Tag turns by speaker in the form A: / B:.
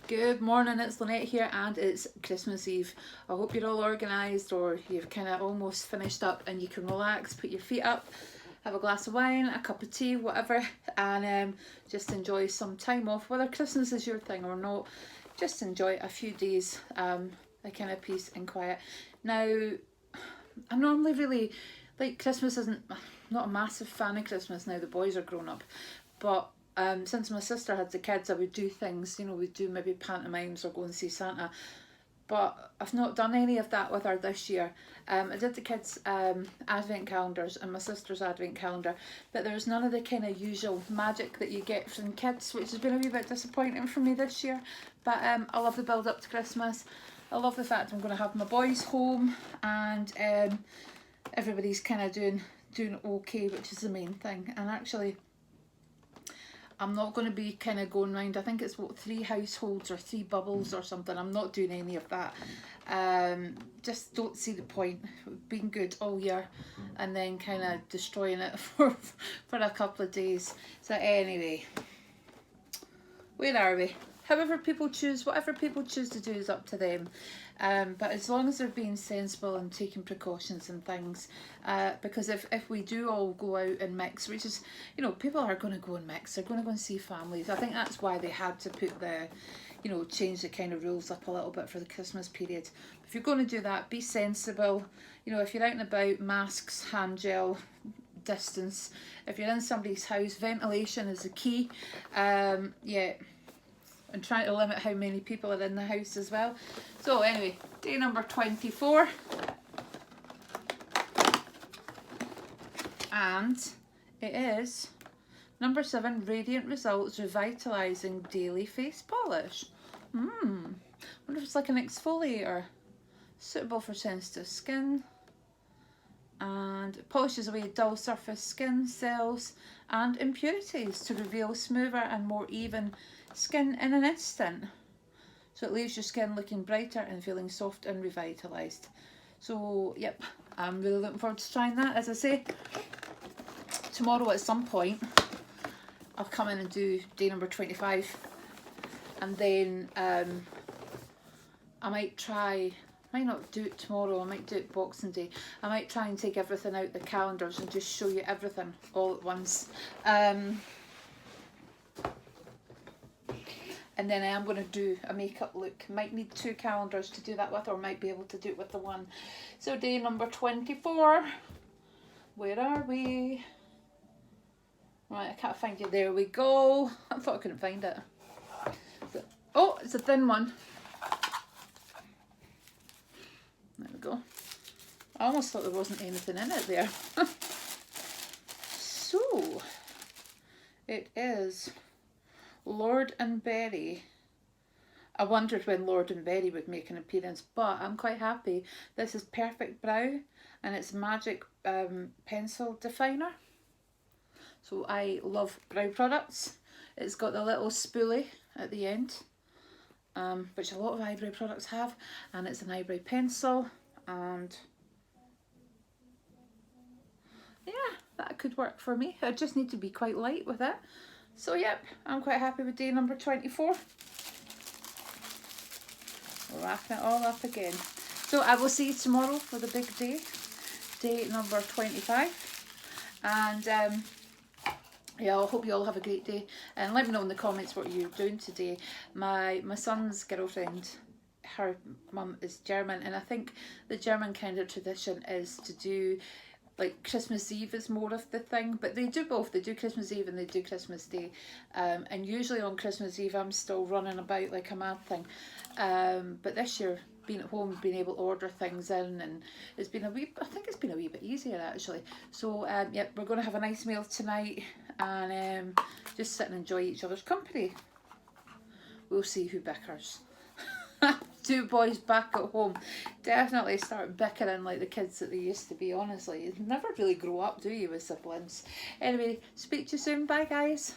A: Good morning, it's Lynette here and it's Christmas Eve. I hope you're all organised or you've kind of almost finished up and you can relax, put your feet up, have a glass of wine, a cup of tea, whatever, and just enjoy some time off. Whether Christmas is your thing or not, just enjoy a few days, a kind of peace and quiet. Now, I'm normally really, like, Christmas isn't, I'm not a massive fan of Christmas now, the boys are grown up, but since my sister had the kids, I would do things, you know, we'd do maybe pantomimes or go and see Santa. But I've not done any of that with her this year. I did the kids' advent calendars and my sister's advent calendar, but there was none of the kind of usual magic that you get from kids, which has been a wee bit disappointing for me this year. But I love the build up to Christmas. I love the fact I'm going to have my boys home and everybody's kind of doing okay, which is the main thing. And actually, I'm not going to be kind of going round, I think it's what, 3 households or 3 bubbles or something. I'm not doing any of that. Just don't see the point. Being good all year and then kind of destroying it for a couple of days. So anyway, where are we? However people choose, whatever people choose to do is up to them. But as long as they're being sensible and taking precautions and things, because if we do all go out and mix, which is, you know, people are going to go and mix, they're going to go and see families. I think that's why they had to put the, you know, change the kind of rules up a little bit for the Christmas period. If you're going to do that, be sensible. You know, if you're out and about, masks, hand gel, distance. If you're in somebody's house, ventilation is the key. Yeah. And trying to limit how many people are in the house as well. So anyway, day number 24. And it is number 7, Radiant Results Revitalising Daily Face Polish. Wonder if it's like an exfoliator. Suitable for sensitive skin. And it polishes away dull surface skin cells and impurities to reveal smoother and more even skin in an instant. So it leaves your skin looking brighter and feeling soft and revitalised. So yep, I'm really looking forward to trying that. As I say, tomorrow at some point I'll come in and do day number 25, and then I might not do it tomorrow, I might do it Boxing Day. I might try and take everything out the calendars and just show you everything all at once. And then I am going to do a makeup look. Might need 2 calendars to do that with, or might be able to do it with the one. So day number 24. Where are we? Right, I can't find you. There we go. I thought I couldn't find it. Oh, it's a thin one. There we go. I almost thought there wasn't anything in it there. So, it is Lord and Berry. I wondered when Lord and Berry would make an appearance, but I'm quite happy. This is Perfect Brow and it's Magic Pencil Definer. So I love brow products. It's got the little spoolie at the end, which a lot of eyebrow products have, and it's an eyebrow pencil, and yeah, that could work for me. I just need to be quite light with it. So yep, I'm quite happy with day number 24. Wrapping it all up again. So I will see you tomorrow for the big day, day number 25. And yeah, I hope you all have a great day. And let me know in the comments what you're doing today. My son's girlfriend, her mum is German, and I think the German kind of tradition is to do, like, Christmas Eve is more of the thing, but they do both. They do Christmas Eve and they do Christmas Day, and usually on Christmas Eve I'm still running about like a mad thing, but this year, being at home, being able to order things in, and it's been I think it's been a wee bit easier actually. So yep, we're going to have a nice meal tonight and just sit and enjoy each other's company. We'll see who bickers. 2 boys back at home definitely start bickering like the kids that they used to be. Honestly, you never really grow up, do you, with siblings? Anyway, speak to you soon. Bye guys.